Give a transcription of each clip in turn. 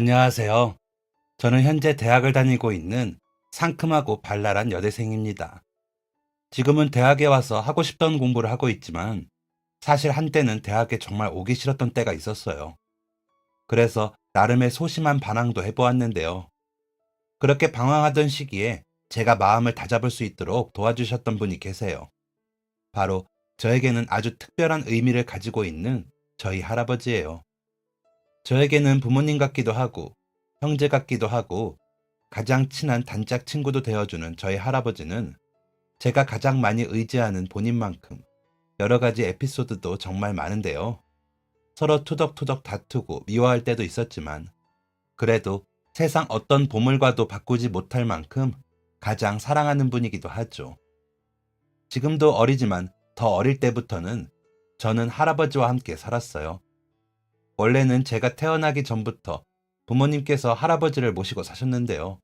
안녕하세요. 저는 현재 대학을 다니고 있는 상큼하고 발랄한 여대생입니다. 지금은 대학에 와서 하고 싶던 공부를 하고 있지만 사실 한때는 대학에 정말 오기 싫었던 때가 있었어요. 그래서 나름의 소심한 반항도 해보았는데요. 그렇게 방황하던 시기에 제가 마음을 다잡을 수 있도록 도와주셨던 분이 계세요. 바로 저에게는 아주 특별한 의미를 가지고 있는 저희 할아버지예요. 저에게는 부모님 같기도 하고 형제 같기도 하고 가장 친한 단짝 친구도 되어주는 저희 할아버지는 제가 가장 많이 의지하는 본인만큼 여러 가지 에피소드도 정말 많은데요. 서로 투덕투덕 다투고 미워할 때도 있었지만 그래도 세상 어떤 보물과도 바꾸지 못할 만큼 가장 사랑하는 분이기도 하죠. 지금도 어리지만 더 어릴 때부터는 저는 할아버지와 함께 살았어요. 원래는 제가 태어나기 전부터 부모님께서 할아버지를 모시고 사셨는데요.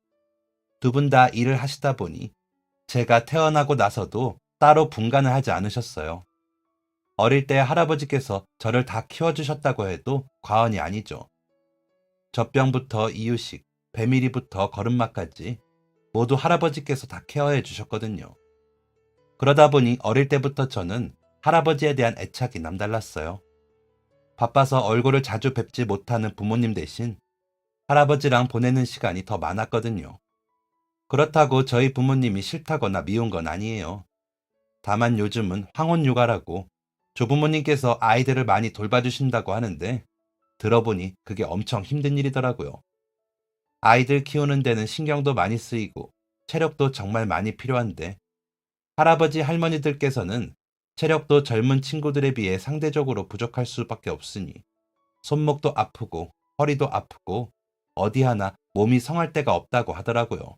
두 분 다 일을 하시다 보니 제가 태어나고 나서도 따로 분간을 하지 않으셨어요. 어릴 때 할아버지께서 저를 다 키워주셨다고 해도 과언이 아니죠. 젖병부터 이유식, 배밀이부터 걸음마까지 모두 할아버지께서 다 케어해 주셨거든요. 그러다 보니 어릴 때부터 저는 할아버지에 대한 애착이 남달랐어요. 바빠서 얼굴을 자주 뵙지 못하는 부모님 대신 할아버지랑 보내는 시간이 더 많았거든요. 그렇다고 저희 부모님이 싫다거나 미운 건 아니에요. 다만 요즘은 황혼 육아라고 조부모님께서 아이들을 많이 돌봐주신다고 하는데 들어보니 그게 엄청 힘든 일이더라고요. 아이들 키우는 데는 신경도 많이 쓰이고 체력도 정말 많이 필요한데 할아버지 할머니들께서는 체력도 젊은 친구들에 비해 상대적으로 부족할 수밖에 없으니 손목도 아프고 허리도 아프고 어디 하나 몸이 성할 데가 없다고 하더라고요.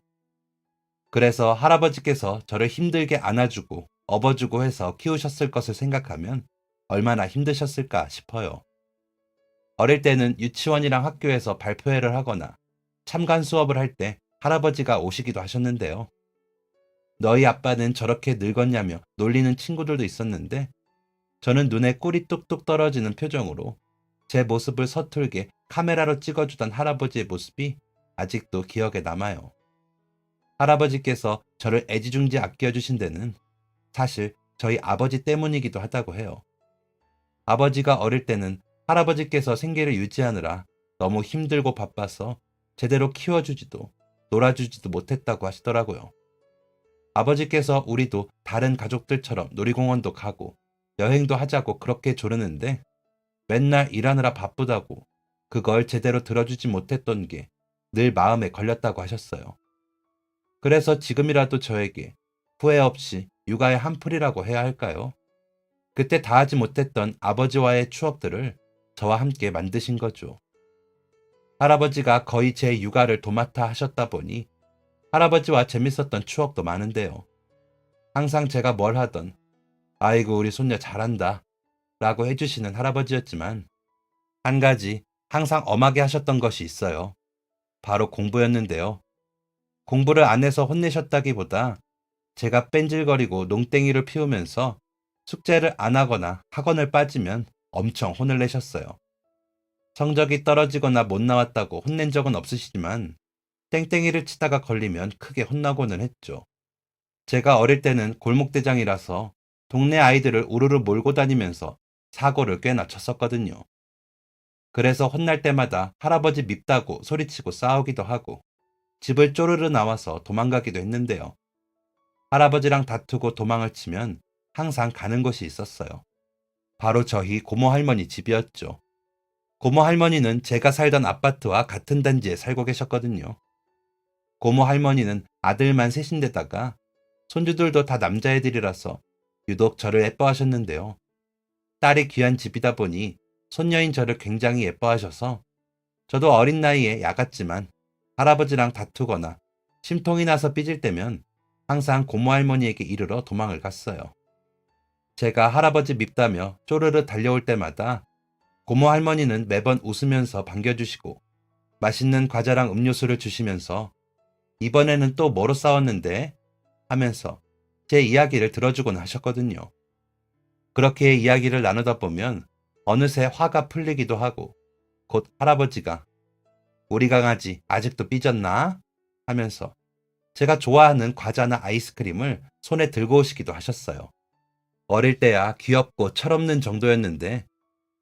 그래서 할아버지께서 저를 힘들게 안아주고 업어주고 해서 키우셨을 것을 생각하면 얼마나 힘드셨을까 싶어요. 어릴 때는 유치원이랑 학교에서 발표회를 하거나 참관 수업을 할 때 할아버지가 오시기도 하셨는데요. 너희 아빠는 저렇게 늙었냐며 놀리는 친구들도 있었는데 저는 눈에 꿀이 뚝뚝 떨어지는 표정으로 제 모습을 서툴게 카메라로 찍어주던 할아버지의 모습이 아직도 기억에 남아요. 할아버지께서 저를 애지중지 아껴주신 데는 사실 저희 아버지 때문이기도 하다고 해요. 아버지가 어릴 때는 할아버지께서 생계를 유지하느라 너무 힘들고 바빠서 제대로 키워주지도 놀아주지도 못했다고 하시더라고요. 아버지께서 우리도 다른 가족들처럼 놀이공원도 가고 여행도 하자고 그렇게 조르는데 맨날 일하느라 바쁘다고 그걸 제대로 들어주지 못했던 게 늘 마음에 걸렸다고 하셨어요. 그래서 지금이라도 저에게 후회 없이 육아의 한풀이라고 해야 할까요? 그때 다하지 못했던 아버지와의 추억들을 저와 함께 만드신 거죠. 할아버지가 거의 제 육아를 도맡아 하셨다 보니 할아버지와 재밌었던 추억도 많은데요. 항상 제가 뭘 하던 아이고 우리 손녀 잘한다 라고 해주시는 할아버지였지만 한 가지 항상 엄하게 하셨던 것이 있어요. 바로 공부였는데요. 공부를 안 해서 혼내셨다기보다 제가 뺀질거리고 농땡이를 피우면서 숙제를 안 하거나 학원을 빠지면 엄청 혼을 내셨어요. 성적이 떨어지거나 못 나왔다고 혼낸 적은 없으시지만 땡땡이를 치다가 걸리면 크게 혼나고는 했죠. 제가 어릴 때는 골목대장이라서 동네 아이들을 우르르 몰고 다니면서 사고를 꽤나 쳤었거든요. 그래서 혼날 때마다 할아버지 밉다고 소리치고 싸우기도 하고 집을 쪼르르 나와서 도망가기도 했는데요. 할아버지랑 다투고 도망을 치면 항상 가는 곳이 있었어요. 바로 저희 고모 할머니 집이었죠. 고모 할머니는 제가 살던 아파트와 같은 단지에 살고 계셨거든요. 고모 할머니는 아들만 셋인데다가 손주들도 다 남자애들이라서 유독 저를 예뻐하셨는데요. 딸이 귀한 집이다 보니 손녀인 저를 굉장히 예뻐하셔서 저도 어린 나이에 야갔지만 할아버지랑 다투거나 심통이 나서 삐질 때면 항상 고모 할머니에게 이르러 도망을 갔어요. 제가 할아버지 밉다며 쪼르르 달려올 때마다 고모 할머니는 매번 웃으면서 반겨주시고 맛있는 과자랑 음료수를 주시면서 이번에는 또 뭐로 싸웠는데? 하면서 제 이야기를 들어주곤 하셨거든요. 그렇게 이야기를 나누다 보면 어느새 화가 풀리기도 하고 곧 할아버지가 우리 강아지 아직도 삐졌나? 하면서 제가 좋아하는 과자나 아이스크림을 손에 들고 오시기도 하셨어요. 어릴 때야 귀엽고 철없는 정도였는데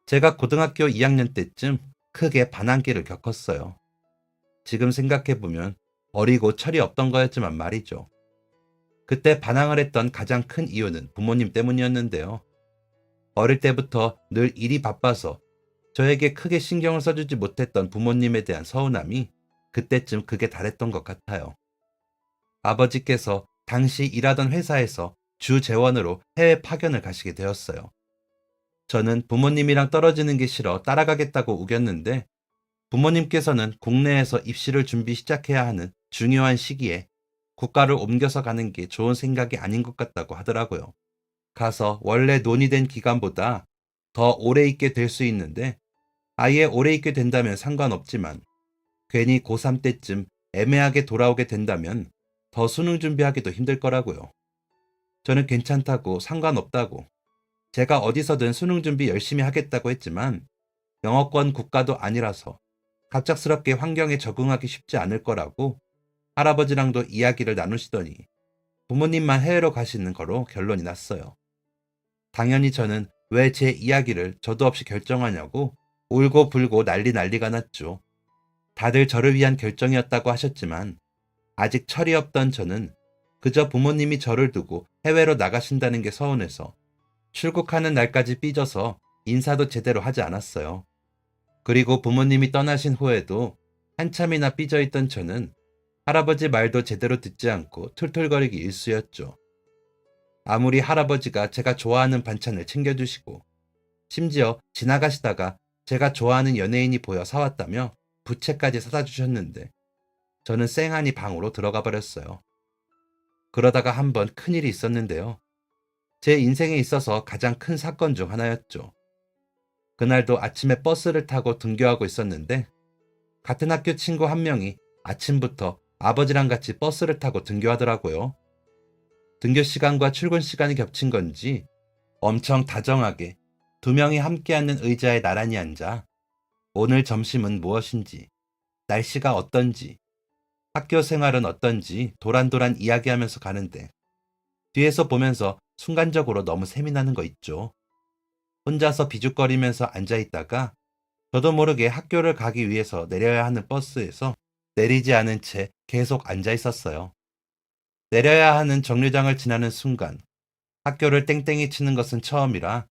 제가 고등학교 2학년 때쯤 크게 반항기를 겪었어요. 지금 생각해보면 어리고 철이 없던 거였지만 말이죠. 그때 반항을 했던 가장 큰 이유는 부모님 때문이었는데요. 어릴 때부터 늘 일이 바빠서 저에게 크게 신경을 써주지 못했던 부모님에 대한 서운함이 그때쯤 극에 달했던 것 같아요. 아버지께서 당시 일하던 회사에서 주 재원으로 해외 파견을 가시게 되었어요. 저는 부모님이랑 떨어지는 게 싫어 따라가겠다고 우겼는데 부모님께서는 국내에서 입시를 준비 시작해야 하는 중요한 시기에 국가를 옮겨서 가는 게 좋은 생각이 아닌 것 같다고 하더라고요. 가서 원래 논의된 기간보다 더 오래 있게 될 수 있는데 아예 오래 있게 된다면 상관없지만 괜히 고3 때쯤 애매하게 돌아오게 된다면 더 수능 준비하기도 힘들 거라고요. 저는 괜찮다고 상관없다고 제가 어디서든 수능 준비 열심히 하겠다고 했지만 영어권 국가도 아니라서 갑작스럽게 환경에 적응하기 쉽지 않을 거라고 할아버지랑도 이야기를 나누시더니 부모님만 해외로 가시는 거로 결론이 났어요. 당연히 저는 왜 제 이야기를 저도 없이 결정하냐고 울고 불고 난리가 났죠. 다들 저를 위한 결정이었다고 하셨지만 아직 철이 없던 저는 그저 부모님이 저를 두고 해외로 나가신다는 게 서운해서 출국하는 날까지 삐져서 인사도 제대로 하지 않았어요. 그리고 부모님이 떠나신 후에도 한참이나 삐져있던 저는 할아버지 말도 제대로 듣지 않고 툴툴거리기 일쑤였죠. 아무리 할아버지가 제가 좋아하는 반찬을 챙겨주시고 심지어 지나가시다가 제가 좋아하는 연예인이 보여 사왔다며 부채까지 사다 주셨는데 저는 쌩하니 방으로 들어가 버렸어요. 그러다가 한번 큰일이 있었는데요. 제 인생에 있어서 가장 큰 사건 중 하나였죠. 그날도 아침에 버스를 타고 등교하고 있었는데 같은 학교 친구 한 명이 아침부터 아버지랑 같이 버스를 타고 등교하더라고요. 등교 시간과 출근 시간이 겹친 건지 엄청 다정하게 두 명이 함께 앉는 의자에 나란히 앉아 오늘 점심은 무엇인지, 날씨가 어떤지, 학교 생활은 어떤지 도란도란 이야기하면서 가는데 뒤에서 보면서 순간적으로 너무 셈이 나는 거 있죠. 혼자서 비죽거리면서 앉아있다가 저도 모르게 학교를 가기 위해서 내려야 하는 버스에서 내리지 않은 채 계속 앉아있었어요. 내려야 하는 정류장을 지나는 순간 학교를 땡땡이 치는 것은 처음이라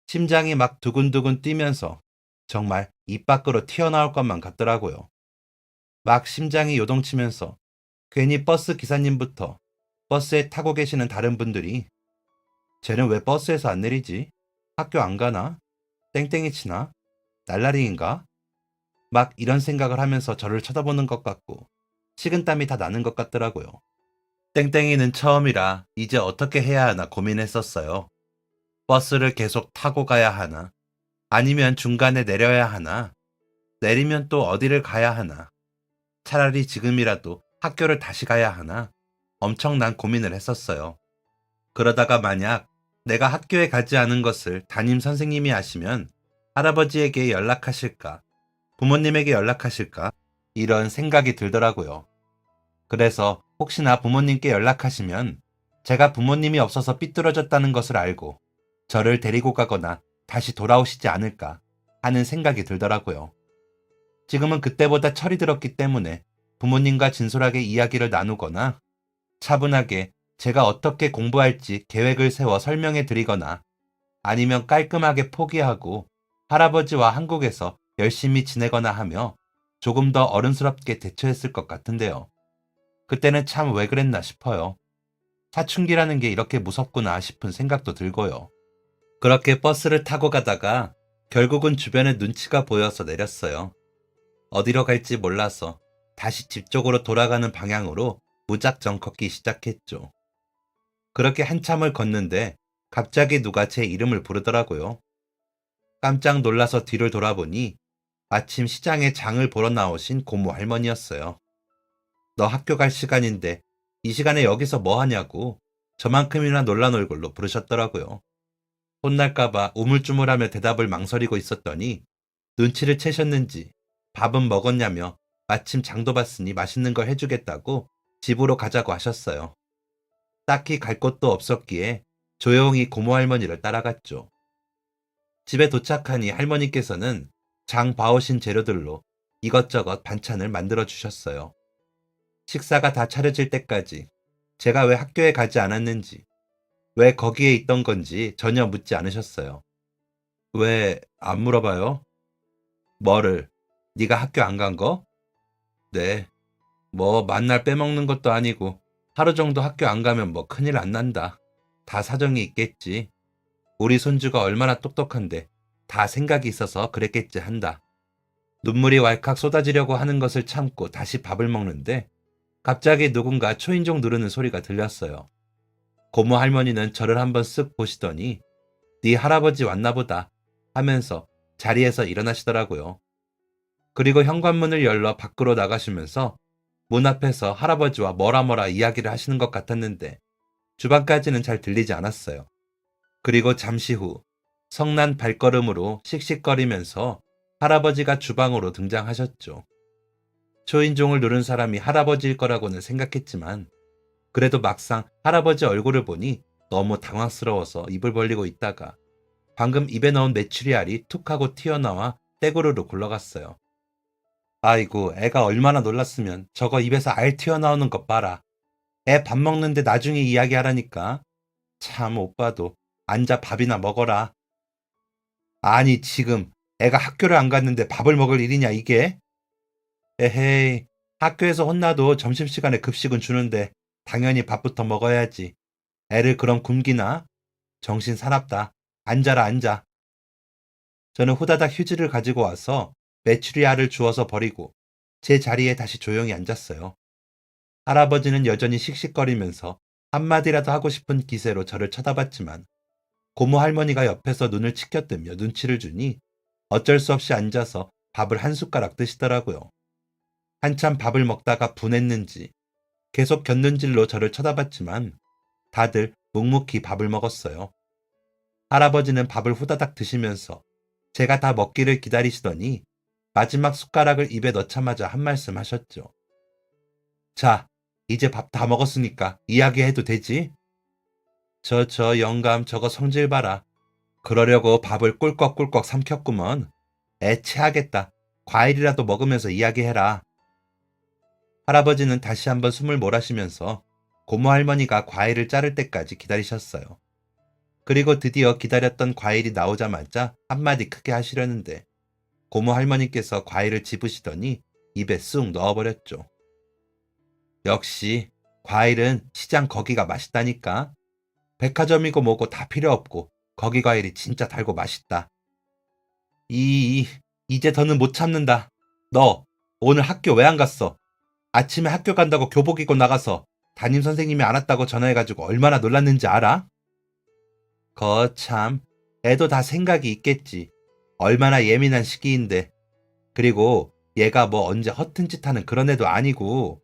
심장이 막 두근두근 뛰면서 정말 입 밖으로 튀어나올 것만 같더라고요. 막 심장이 요동치면서 괜히 버스 기사님부터 버스에 타고 계시는 다른 분들이 쟤는 왜 버스에서 안 내리지? 학교 안 가나? 땡땡이 치나? 날라리인가? 막 이런 생각을 하면서 저를 쳐다보는 것 같고 식은땀이 다 나는 것 같더라고요. 땡땡이는 처음이라 이제 어떻게 해야 하나 고민했었어요. 버스를 계속 타고 가야 하나? 아니면 중간에 내려야 하나? 내리면 또 어디를 가야 하나? 차라리 지금이라도 학교를 다시 가야 하나? 엄청난 고민을 했었어요. 그러다가 만약 내가 학교에 가지 않은 것을 담임 선생님이 아시면 할아버지에게 연락하실까? 부모님에게 연락하실까? 이런 생각이 들더라고요. 그래서 혹시나 부모님께 연락하시면 제가 부모님이 없어서 삐뚤어졌다는 것을 알고 저를 데리고 가거나 다시 돌아오시지 않을까 하는 생각이 들더라고요. 지금은 그때보다 철이 들었기 때문에 부모님과 진솔하게 이야기를 나누거나 차분하게 제가 어떻게 공부할지 계획을 세워 설명해 드리거나 아니면 깔끔하게 포기하고 할아버지와 한국에서 열심히 지내거나 하며 조금 더 어른스럽게 대처했을 것 같은데요. 그때는 참 왜 그랬나 싶어요. 사춘기라는 게 이렇게 무섭구나 싶은 생각도 들고요. 그렇게 버스를 타고 가다가 결국은 주변에 눈치가 보여서 내렸어요. 어디로 갈지 몰라서 다시 집 쪽으로 돌아가는 방향으로 무작정 걷기 시작했죠. 그렇게 한참을 걷는데 갑자기 누가 제 이름을 부르더라고요. 깜짝 놀라서 뒤를 돌아보니 마침 시장에 장을 보러 나오신 고모 할머니였어요. 너 학교 갈 시간인데 이 시간에 여기서 뭐 하냐고 저만큼이나 놀란 얼굴로 부르셨더라고요. 혼날까봐 우물쭈물하며 대답을 망설이고 있었더니 눈치를 채셨는지 밥은 먹었냐며 마침 장도 봤으니 맛있는 걸 해주겠다고 집으로 가자고 하셨어요. 딱히 갈 곳도 없었기에 조용히 고모 할머니를 따라갔죠. 집에 도착하니 할머니께서는 장 봐오신 재료들로 이것저것 반찬을 만들어 주셨어요. 식사가 다 차려질 때까지 제가 왜 학교에 가지 않았는지, 왜 거기에 있던 건지 전혀 묻지 않으셨어요. 왜 안 물어봐요? 뭐를? 네가 학교 안 간 거? 네. 뭐 만날 빼먹는 것도 아니고 하루 정도 학교 안 가면 뭐 큰일 안 난다. 다 사정이 있겠지. 우리 손주가 얼마나 똑똑한데 다 생각이 있어서 그랬겠지 한다. 눈물이 왈칵 쏟아지려고 하는 것을 참고 다시 밥을 먹는데 갑자기 누군가 초인종 누르는 소리가 들렸어요. 고모 할머니는 저를 한번 쓱 보시더니 네 할아버지 왔나 보다 하면서 자리에서 일어나시더라고요. 그리고 현관문을 열러 밖으로 나가시면서 문 앞에서 할아버지와 뭐라 이야기를 하시는 것 같았는데 주방까지는 잘 들리지 않았어요. 그리고 잠시 후 성난 발걸음으로 씩씩거리면서 할아버지가 주방으로 등장하셨죠. 초인종을 누른 사람이 할아버지일 거라고는 생각했지만 그래도 막상 할아버지 얼굴을 보니 너무 당황스러워서 입을 벌리고 있다가 방금 입에 넣은 메추리알이 툭 하고 튀어나와 떼구르르 굴러갔어요. 아이고, 애가 얼마나 놀랐으면 저거 입에서 알 튀어나오는 것 봐라. 애 밥 먹는데 나중에 이야기하라니까. 참 오빠도 앉아 밥이나 먹어라. 아니 지금 애가 학교를 안 갔는데 밥을 먹을 일이냐 이게? 에헤이, 학교에서 혼나도 점심시간에 급식은 주는데 당연히 밥부터 먹어야지. 애를 그럼 굶기나? 정신 사납다. 앉아라 앉아. 저는 후다닥 휴지를 가지고 와서 메추리알을 주워서 버리고 제 자리에 다시 조용히 앉았어요. 할아버지는 여전히 씩씩거리면서 한마디라도 하고 싶은 기세로 저를 쳐다봤지만 고모 할머니가 옆에서 눈을 치켜뜨며 눈치를 주니 어쩔 수 없이 앉아서 밥을 한 숟가락 드시더라고요. 한참 밥을 먹다가 분했는지 계속 곁눈질로 저를 쳐다봤지만 다들 묵묵히 밥을 먹었어요. 할아버지는 밥을 후다닥 드시면서 제가 다 먹기를 기다리시더니 마지막 숟가락을 입에 넣자마자 한 말씀 하셨죠. 자, 이제 밥 다 먹었으니까 이야기해도 되지? 저 영감 저거 성질 봐라. 그러려고 밥을 꿀꺽꿀꺽 삼켰구먼. 애 체하겠다. 과일이라도 먹으면서 이야기해라. 할아버지는 다시 한번 숨을 몰아쉬면서 고모 할머니가 과일을 자를 때까지 기다리셨어요. 그리고 드디어 기다렸던 과일이 나오자마자 한마디 크게 하시려는데 고모 할머니께서 과일을 집으시더니 입에 쑥 넣어버렸죠. 역시 과일은 시장 거기가 맛있다니까. 백화점이고 뭐고 다 필요 없고 거기 과일이 진짜 달고 맛있다. 이제 더는 못 참는다. 너 오늘 학교 왜 안 갔어? 아침에 학교 간다고 교복 입고 나가서 담임 선생님이 안 왔다고 전화해가지고 얼마나 놀랐는지 알아? 거참, 애도 다 생각이 있겠지. 얼마나 예민한 시기인데. 그리고 얘가 뭐 언제 허튼 짓 하는 그런 애도 아니고.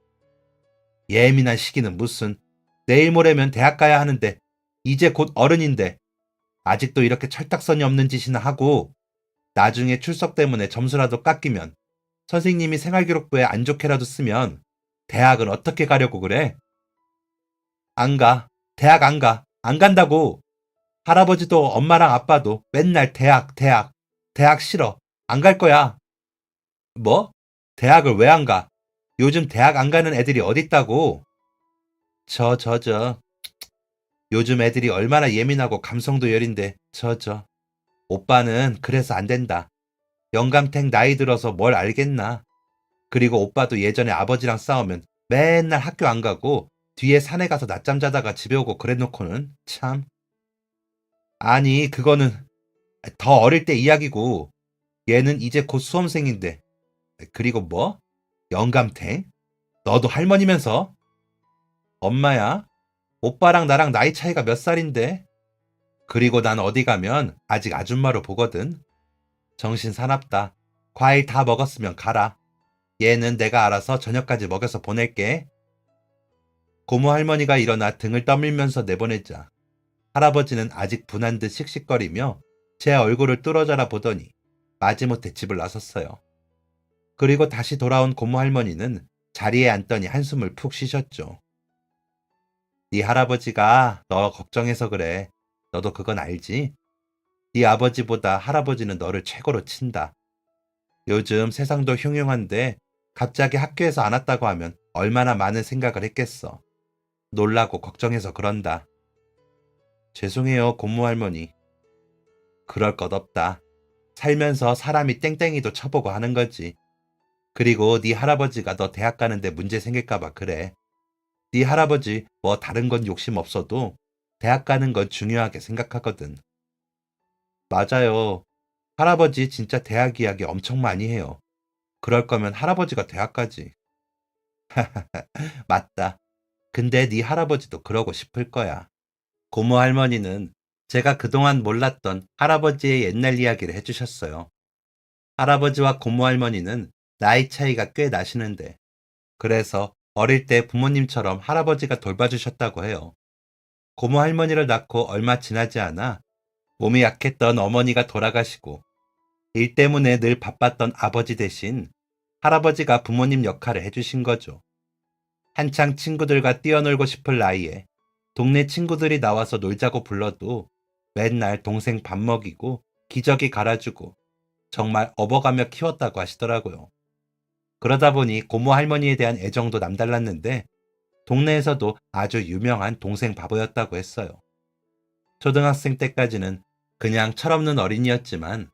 예민한 시기는 무슨. 내일 모레면 대학 가야 하는데 이제 곧 어른인데 아직도 이렇게 철딱선이 없는 짓이나 하고 나중에 출석 때문에 점수라도 깎이면 선생님이 생활기록부에 안 좋게라도 쓰면 대학은 어떻게 가려고 그래? 안 가. 대학 안 가. 안 간다고. 할아버지도 엄마랑 아빠도 맨날 대학 싫어. 안 갈 거야. 뭐? 대학을 왜 안 가? 요즘 대학 안 가는 애들이 어딨다고? 저. 요즘 애들이 얼마나 예민하고 감성도 여린데, 오빠는 그래서 안 된다. 영감탱 나이 들어서 뭘 알겠나. 그리고 오빠도 예전에 아버지랑 싸우면 맨날 학교 안 가고 뒤에 산에 가서 낮잠 자다가 집에 오고 그래놓고는 참. 아니, 그거는 더 어릴 때 이야기고 얘는 이제 곧 수험생인데. 그리고 뭐? 영감탱? 너도 할머니면서? 엄마야, 오빠랑 나랑 나이 차이가 몇 살인데? 그리고 난 어디 가면 아직 아줌마로 보거든. 정신 사납다. 과일 다 먹었으면 가라. 얘는 내가 알아서 저녁까지 먹여서 보낼게. 고모 할머니가 일어나 등을 떠밀면서 내보내자 할아버지는 아직 분한 듯 씩씩거리며 제 얼굴을 뚫어져라 보더니 마지못해 집을 나섰어요. 그리고 다시 돌아온 고모 할머니는 자리에 앉더니 한숨을 푹 쉬셨죠. 네 할아버지가 너 걱정해서 그래. 너도 그건 알지? 네 아버지보다 할아버지는 너를 최고로 친다. 요즘 세상도 흉흉한데 갑자기 학교에서 안 왔다고 하면 얼마나 많은 생각을 했겠어. 놀라고 걱정해서 그런다. 죄송해요, 고모 할머니. 그럴 것 없다. 살면서 사람이 땡땡이도 쳐보고 하는 거지. 그리고 네 할아버지가 너 대학 가는데 문제 생길까 봐 그래. 네 할아버지 뭐 다른 건 욕심 없어도 대학 가는 건 중요하게 생각하거든. 맞아요. 할아버지 진짜 대학 이야기 엄청 많이 해요. 그럴 거면 할아버지가 대학 가지. 맞다. 근데 네 할아버지도 그러고 싶을 거야. 고모 할머니는 제가 그동안 몰랐던 할아버지의 옛날 이야기를 해주셨어요. 할아버지와 고모 할머니는 나이 차이가 꽤 나시는데, 그래서 어릴 때 부모님처럼 할아버지가 돌봐주셨다고 해요. 고모 할머니를 낳고 얼마 지나지 않아 몸이 약했던 어머니가 돌아가시고 일 때문에 늘 바빴던 아버지 대신 할아버지가 부모님 역할을 해주신 거죠. 한창 친구들과 뛰어놀고 싶을 나이에 동네 친구들이 나와서 놀자고 불러도 맨날 동생 밥 먹이고 기저귀 갈아주고 정말 업어가며 키웠다고 하시더라고요. 그러다 보니 고모 할머니에 대한 애정도 남달랐는데 동네에서도 아주 유명한 동생 바보였다고 했어요. 초등학생 때까지는 그냥 철없는 어린이였지만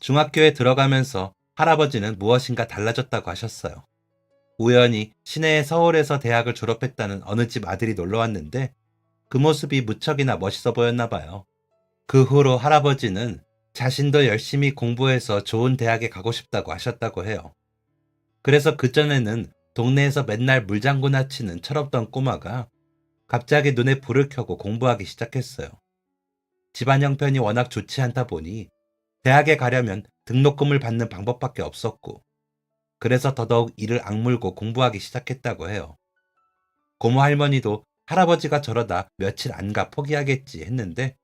중학교에 들어가면서 할아버지는 무엇인가 달라졌다고 하셨어요. 우연히 시내의 서울에서 대학을 졸업했다는 어느 집 아들이 놀러 왔는데 그 모습이 무척이나 멋있어 보였나 봐요. 그 후로 할아버지는 자신도 열심히 공부해서 좋은 대학에 가고 싶다고 하셨다고 해요. 그래서 그전에는 동네에서 맨날 물장구나 치는 철없던 꼬마가 갑자기 눈에 불을 켜고 공부하기 시작했어요. 집안 형편이 워낙 좋지 않다 보니 대학에 가려면 등록금을 받는 방법밖에 없었고, 그래서 더더욱 이를 악물고 공부하기 시작했다고 해요. 고모 할머니도 할아버지가 저러다 며칠 안 가 포기하겠지 했는데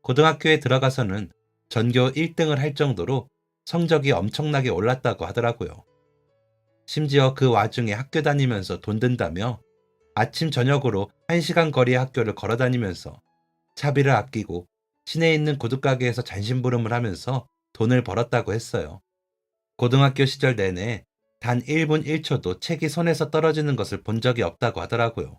고등학교에 들어가서는 전교 1등을 할 정도로 성적이 엄청나게 올랐다고 하더라고요. 심지어 그 와중에 학교 다니면서 돈 든다며 아침 저녁으로 1시간 거리의 학교를 걸어 다니면서 차비를 아끼고 시내에 있는 구두가게에서 잔심부름을 하면서 돈을 벌었다고 했어요. 고등학교 시절 내내 단 1분 1초도 책이 손에서 떨어지는 것을 본 적이 없다고 하더라고요.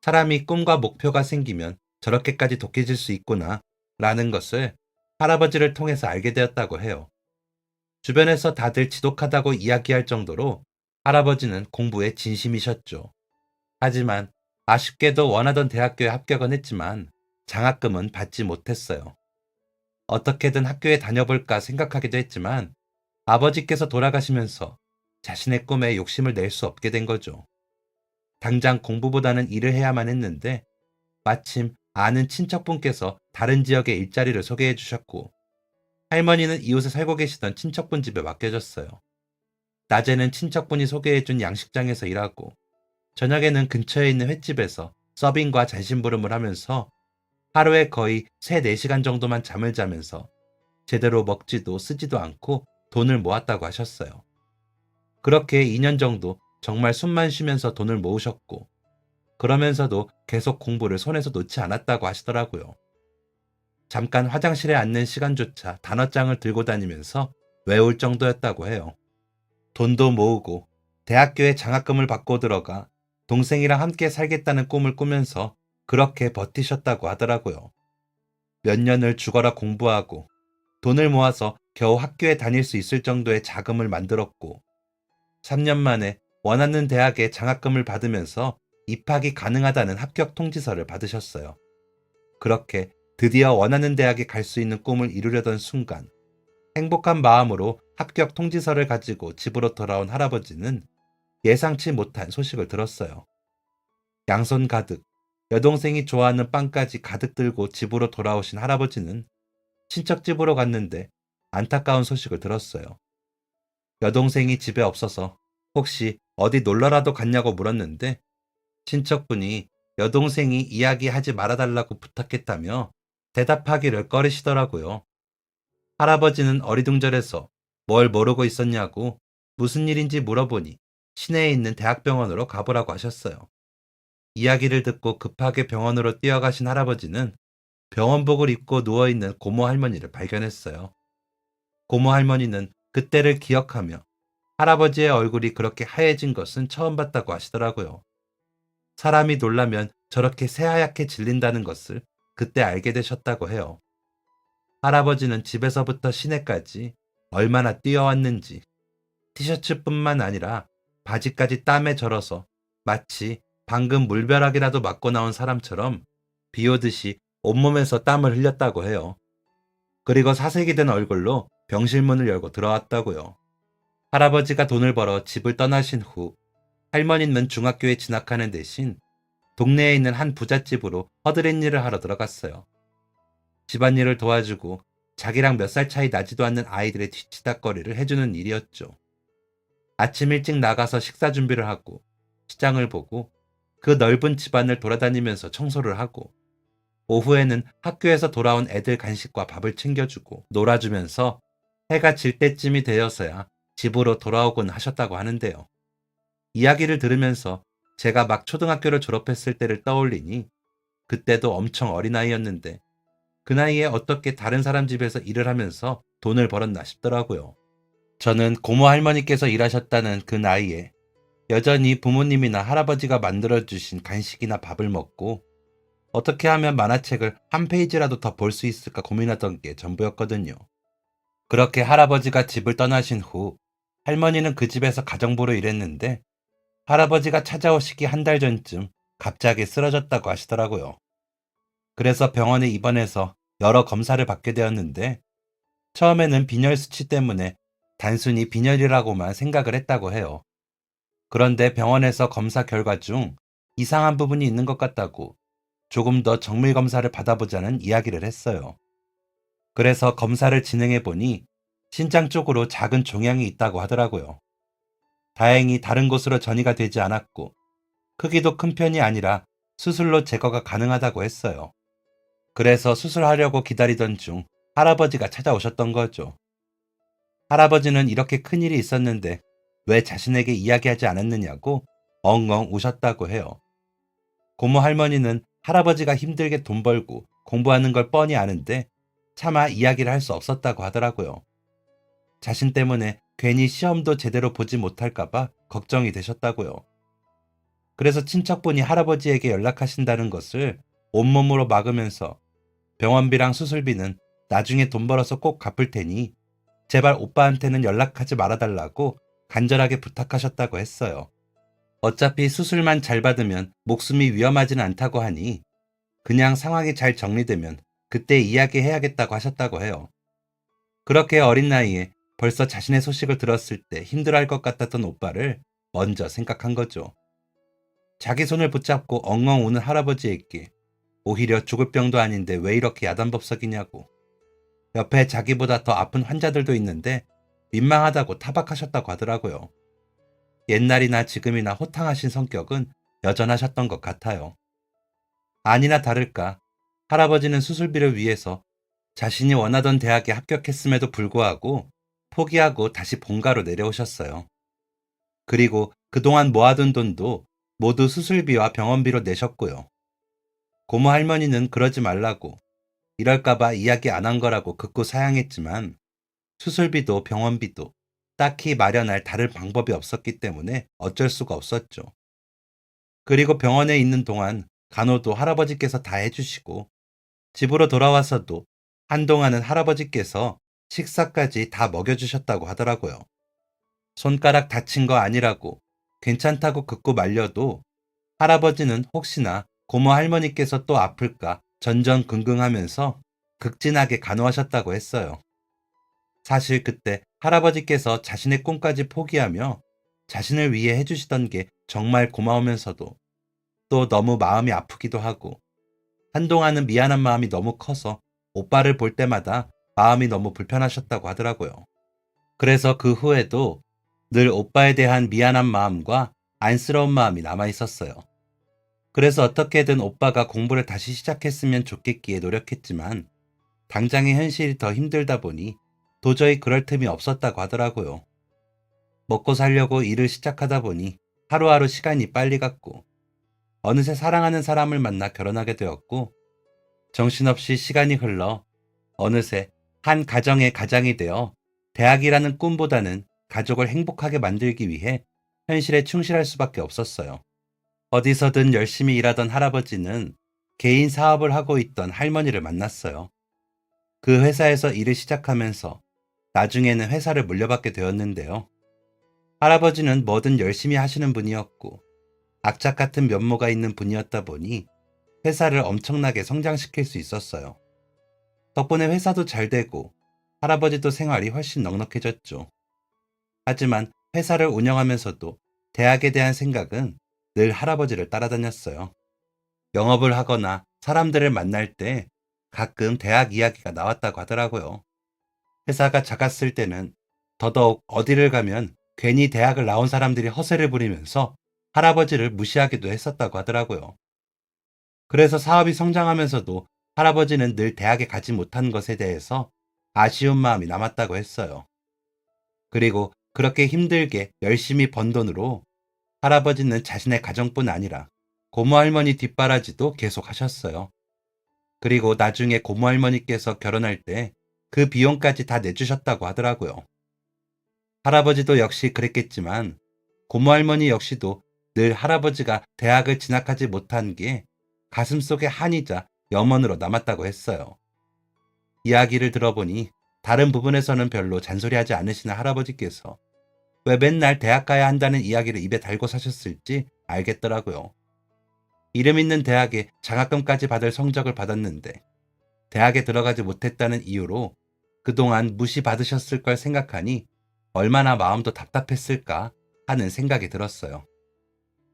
사람이 꿈과 목표가 생기면 저렇게까지 독해질 수 있구나 라는 것을 할아버지를 통해서 알게 되었다고 해요. 주변에서 다들 지독하다고 이야기할 정도로 할아버지는 공부에 진심이셨죠. 하지만 아쉽게도 원하던 대학교에 합격은 했지만 장학금은 받지 못했어요. 어떻게든 학교에 다녀볼까 생각하기도 했지만 아버지께서 돌아가시면서 자신의 꿈에 욕심을 낼 수 없게 된 거죠. 당장 공부보다는 일을 해야만 했는데 마침 아는 친척분께서 다른 지역에 일자리를 소개해 주셨고 할머니는 이웃에 살고 계시던 친척분 집에 맡겨졌어요. 낮에는 친척분이 소개해 준 양식장에서 일하고 저녁에는 근처에 있는 횟집에서 서빙과 잔심부름을 하면서 하루에 거의 3, 4시간 정도만 잠을 자면서 제대로 먹지도 쓰지도 않고 돈을 모았다고 하셨어요. 그렇게 2년 정도 정말 숨만 쉬면서 돈을 모으셨고 그러면서도 계속 공부를 손에서 놓지 않았다고 하시더라고요. 잠깐 화장실에 앉는 시간조차 단어장을 들고 다니면서 외울 정도였다고 해요. 돈도 모으고 대학교에 장학금을 받고 들어가 동생이랑 함께 살겠다는 꿈을 꾸면서 그렇게 버티셨다고 하더라고요. 몇 년을 죽어라 공부하고 돈을 모아서 겨우 학교에 다닐 수 있을 정도의 자금을 만들었고 3년 만에 원하는 대학에 장학금을 받으면서 입학이 가능하다는 합격 통지서를 받으셨어요. 그렇게 드디어 원하는 대학에 갈 수 있는 꿈을 이루려던 순간 행복한 마음으로 합격 통지서를 가지고 집으로 돌아온 할아버지는 예상치 못한 소식을 들었어요. 양손 가득, 여동생이 좋아하는 빵까지 가득 들고 집으로 돌아오신 할아버지는 친척 집으로 갔는데 안타까운 소식을 들었어요. 여동생이 집에 없어서 혹시 어디 놀러라도 갔냐고 물었는데 친척분이 여동생이 이야기하지 말아달라고 부탁했다며 대답하기를 꺼리시더라고요. 할아버지는 어리둥절해서 뭘 모르고 있었냐고 무슨 일인지 물어보니 시내에 있는 대학병원으로 가보라고 하셨어요. 이야기를 듣고 급하게 병원으로 뛰어가신 할아버지는 병원복을 입고 누워있는 고모 할머니를 발견했어요. 고모 할머니는 그때를 기억하며 할아버지의 얼굴이 그렇게 하얘진 것은 처음 봤다고 하시더라고요. 사람이 놀라면 저렇게 새하얗게 질린다는 것을 그때 알게 되셨다고 해요. 할아버지는 집에서부터 시내까지 얼마나 뛰어왔는지 티셔츠뿐만 아니라 바지까지 땀에 절어서 마치 방금 물벼락이라도 맞고 나온 사람처럼 비 오듯이 온몸에서 땀을 흘렸다고 해요. 그리고 사색이 된 얼굴로 병실문을 열고 들어왔다고요. 할아버지가 돈을 벌어 집을 떠나신 후 할머니는 중학교에 진학하는 대신 동네에 있는 한 부잣집으로 허드렛 일을 하러 들어갔어요. 집안일을 도와주고 자기랑 몇 살 차이 나지도 않는 아이들의 뒤치다꺼리를 해주는 일이었죠. 아침 일찍 나가서 식사 준비를 하고 시장을 보고 그 넓은 집안을 돌아다니면서 청소를 하고 오후에는 학교에서 돌아온 애들 간식과 밥을 챙겨주고 놀아주면서 해가 질 때쯤이 되어서야 집으로 돌아오곤 하셨다고 하는데요. 이야기를 들으면서 제가 막 초등학교를 졸업했을 때를 떠올리니 그때도 엄청 어린아이였는데 그 나이에 어떻게 다른 사람 집에서 일을 하면서 돈을 벌었나 싶더라고요. 저는 고모 할머니께서 일하셨다는 그 나이에 여전히 부모님이나 할아버지가 만들어주신 간식이나 밥을 먹고 어떻게 하면 만화책을 한 페이지라도 더 볼 수 있을까 고민하던 게 전부였거든요. 그렇게 할아버지가 집을 떠나신 후 할머니는 그 집에서 가정부로 일했는데 할아버지가 찾아오시기 한 달 전쯤 갑자기 쓰러졌다고 하시더라고요. 그래서 병원에 입원해서 여러 검사를 받게 되었는데 처음에는 빈혈 수치 때문에 단순히 빈혈이라고만 생각을 했다고 해요. 그런데 병원에서 검사 결과 중 이상한 부분이 있는 것 같다고 조금 더 정밀 검사를 받아보자는 이야기를 했어요. 그래서 검사를 진행해 보니 신장 쪽으로 작은 종양이 있다고 하더라고요. 다행히 다른 곳으로 전이가 되지 않았고 크기도 큰 편이 아니라 수술로 제거가 가능하다고 했어요. 그래서 수술하려고 기다리던 중 할아버지가 찾아오셨던 거죠. 할아버지는 이렇게 큰일이 있었는데 왜 자신에게 이야기하지 않았느냐고 엉엉 우셨다고 해요. 고모 할머니는 할아버지가 힘들게 돈 벌고 공부하는 걸 뻔히 아는데 차마 이야기를 할 수 없었다고 하더라고요. 자신 때문에 괜히 시험도 제대로 보지 못할까봐 걱정이 되셨다고요. 그래서 친척분이 할아버지에게 연락하신다는 것을 온몸으로 막으면서 병원비랑 수술비는 나중에 돈 벌어서 꼭 갚을 테니 제발 오빠한테는 연락하지 말아달라고 간절하게 부탁하셨다고 했어요. 어차피 수술만 잘 받으면 목숨이 위험하진 않다고 하니 그냥 상황이 잘 정리되면 그때 이야기해야겠다고 하셨다고 해요. 그렇게 어린 나이에 벌써 자신의 소식을 들었을 때 힘들어할 것 같았던 오빠를 먼저 생각한 거죠. 자기 손을 붙잡고 엉엉 우는 할아버지에게 오히려 죽을 병도 아닌데 왜 이렇게 야단법석이냐고 옆에 자기보다 더 아픈 환자들도 있는데 민망하다고 타박하셨다고 하더라고요. 옛날이나 지금이나 호탕하신 성격은 여전하셨던 것 같아요. 아니나 다를까 할아버지는 수술비를 위해서 자신이 원하던 대학에 합격했음에도 불구하고 포기하고 다시 본가로 내려오셨어요. 그리고 그동안 모아둔 돈도 모두 수술비와 병원비로 내셨고요. 고모 할머니는 그러지 말라고 이럴까봐 이야기 안 한 거라고 극구 사양했지만 수술비도 병원비도 딱히 마련할 다른 방법이 없었기 때문에 어쩔 수가 없었죠. 그리고 병원에 있는 동안 간호도 할아버지께서 다 해주시고 집으로 돌아와서도 한동안은 할아버지께서 식사까지 다 먹여주셨다고 하더라고요. 손가락 다친 거 아니라고 괜찮다고 극구 말려도 할아버지는 혹시나 고모 할머니께서 또 아플까 전전긍긍하면서 극진하게 간호하셨다고 했어요. 사실 그때 할아버지께서 자신의 꿈까지 포기하며 자신을 위해 해주시던 게 정말 고마우면서도 또 너무 마음이 아프기도 하고 한동안은 미안한 마음이 너무 커서 오빠를 볼 때마다 마음이 너무 불편하셨다고 하더라고요. 그래서 그 후에도 늘 오빠에 대한 미안한 마음과 안쓰러운 마음이 남아 있었어요. 그래서 어떻게든 오빠가 공부를 다시 시작했으면 좋겠기에 노력했지만 당장의 현실이 더 힘들다 보니 도저히 그럴 틈이 없었다고 하더라고요. 먹고 살려고 일을 시작하다 보니 하루하루 시간이 빨리 갔고 어느새 사랑하는 사람을 만나 결혼하게 되었고 정신없이 시간이 흘러 어느새 한 가정의 가장이 되어 대학이라는 꿈보다는 가족을 행복하게 만들기 위해 현실에 충실할 수밖에 없었어요. 어디서든 열심히 일하던 할아버지는 개인 사업을 하고 있던 할머니를 만났어요. 그 회사에서 일을 시작하면서 나중에는 회사를 물려받게 되었는데요. 할아버지는 뭐든 열심히 하시는 분이었고 악착 같은 면모가 있는 분이었다 보니 회사를 엄청나게 성장시킬 수 있었어요. 덕분에 회사도 잘 되고 할아버지도 생활이 훨씬 넉넉해졌죠. 하지만 회사를 운영하면서도 대학에 대한 생각은 늘 할아버지를 따라다녔어요. 영업을 하거나 사람들을 만날 때 가끔 대학 이야기가 나왔다고 하더라고요. 회사가 작았을 때는 더더욱 어디를 가면 괜히 대학을 나온 사람들이 허세를 부리면서 할아버지를 무시하기도 했었다고 하더라고요. 그래서 사업이 성장하면서도 할아버지는 늘 대학에 가지 못한 것에 대해서 아쉬운 마음이 남았다고 했어요. 그리고 그렇게 힘들게 열심히 번 돈으로 할아버지는 자신의 가정뿐 아니라 고모할머니 뒷바라지도 계속 하셨어요. 그리고 나중에 고모할머니께서 결혼할 때 그 비용까지 다 내주셨다고 하더라고요. 할아버지도 역시 그랬겠지만 고모할머니 역시도 늘 할아버지가 대학을 진학하지 못한 게 가슴속에 한이자 염원으로 남았다고 했어요. 이야기를 들어보니 다른 부분에서는 별로 잔소리하지 않으시는 할아버지께서 왜 맨날 대학 가야 한다는 이야기를 입에 달고 사셨을지 알겠더라고요. 이름 있는 대학에 장학금까지 받을 성적을 받았는데 대학에 들어가지 못했다는 이유로 그동안 무시받으셨을 걸 생각하니 얼마나 마음도 답답했을까 하는 생각이 들었어요.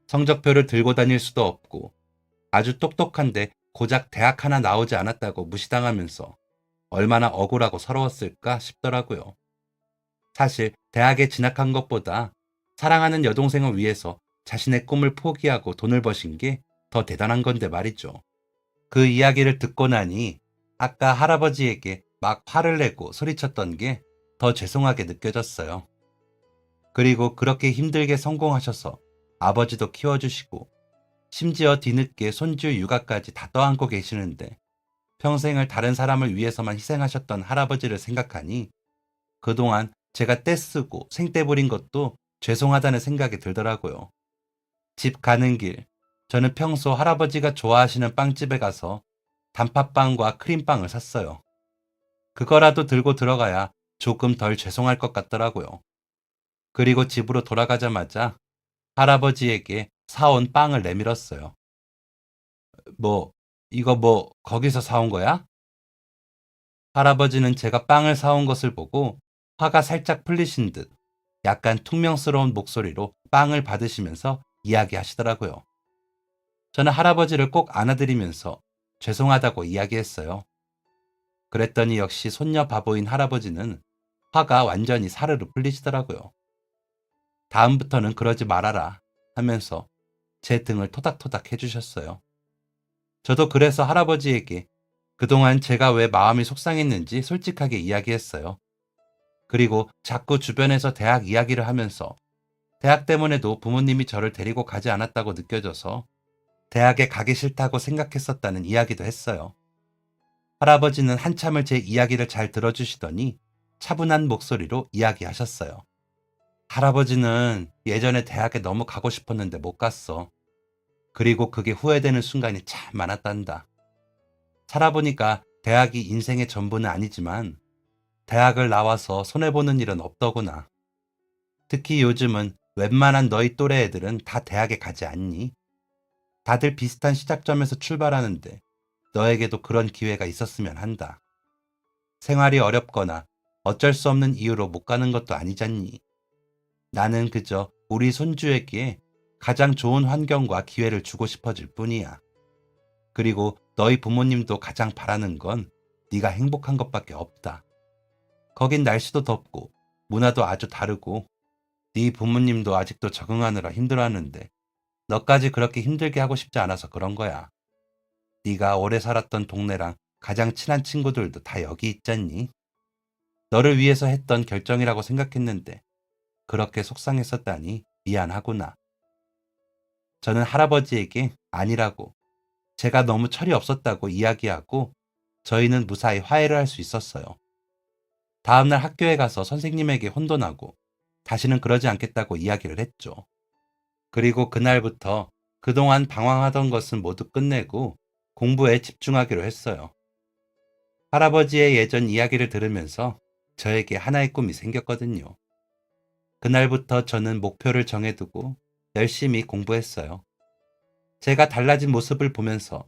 성적표를 들고 다닐 수도 없고 아주 똑똑한데 고작 대학 하나 나오지 않았다고 무시당하면서 얼마나 억울하고 서러웠을까 싶더라고요. 사실 대학에 진학한 것보다 사랑하는 여동생을 위해서 자신의 꿈을 포기하고 돈을 버신 게 더 대단한 건데 말이죠. 그 이야기를 듣고 나니 아까 할아버지에게 막 화를 내고 소리쳤던 게 더 죄송하게 느껴졌어요. 그리고 그렇게 힘들게 성공하셔서 아버지도 키워주시고 심지어 뒤늦게 손주 육아까지 다 떠안고 계시는데 평생을 다른 사람을 위해서만 희생하셨던 할아버지를 생각하니 그동안 제가 떼쓰고 생떼 부린 것도 죄송하다는 생각이 들더라고요. 집 가는 길, 저는 평소 할아버지가 좋아하시는 빵집에 가서 단팥빵과 크림빵을 샀어요. 그거라도 들고 들어가야 조금 덜 죄송할 것 같더라고요. 그리고 집으로 돌아가자마자 할아버지에게 사온 빵을 내밀었어요. 뭐, 이거 뭐, 거기서 사온 거야? 할아버지는 제가 빵을 사온 것을 보고 화가 살짝 풀리신 듯 약간 퉁명스러운 목소리로 빵을 받으시면서 이야기하시더라고요. 저는 할아버지를 꼭 안아드리면서 죄송하다고 이야기했어요. 그랬더니 역시 손녀 바보인 할아버지는 화가 완전히 사르르 풀리시더라고요. 다음부터는 그러지 말아라 하면서 제 등을 토닥토닥 해주셨어요. 저도 그래서 할아버지에게 그동안 제가 왜 마음이 속상했는지 솔직하게 이야기했어요. 그리고 자꾸 주변에서 대학 이야기를 하면서 대학 때문에도 부모님이 저를 데리고 가지 않았다고 느껴져서 대학에 가기 싫다고 생각했었다는 이야기도 했어요. 할아버지는 한참을 제 이야기를 잘 들어주시더니 차분한 목소리로 이야기하셨어요. 할아버지는 예전에 대학에 너무 가고 싶었는데 못 갔어. 그리고 그게 후회되는 순간이 참 많았단다. 살아보니까 대학이 인생의 전부는 아니지만 대학을 나와서 손해보는 일은 없더구나. 특히 요즘은 웬만한 너희 또래 애들은 다 대학에 가지 않니? 다들 비슷한 시작점에서 출발하는데 너에게도 그런 기회가 있었으면 한다. 생활이 어렵거나 어쩔 수 없는 이유로 못 가는 것도 아니잖니. 나는 그저 우리 손주에게 가장 좋은 환경과 기회를 주고 싶어질 뿐이야. 그리고 너희 부모님도 가장 바라는 건 네가 행복한 것밖에 없다. 거긴 날씨도 덥고 문화도 아주 다르고 네 부모님도 아직도 적응하느라 힘들어하는데 너까지 그렇게 힘들게 하고 싶지 않아서 그런 거야. 네가 오래 살았던 동네랑 가장 친한 친구들도 다 여기 있잖니. 너를 위해서 했던 결정이라고 생각했는데 그렇게 속상했었다니 미안하구나. 저는 할아버지에게 아니라고, 제가 너무 철이 없었다고 이야기하고 저희는 무사히 화해를 할 수 있었어요. 다음날 학교에 가서 선생님에게 혼돈하고 다시는 그러지 않겠다고 이야기를 했죠. 그리고 그날부터 그동안 방황하던 것은 모두 끝내고 공부에 집중하기로 했어요. 할아버지의 예전 이야기를 들으면서 저에게 하나의 꿈이 생겼거든요. 그날부터 저는 목표를 정해두고 열심히 공부했어요. 제가 달라진 모습을 보면서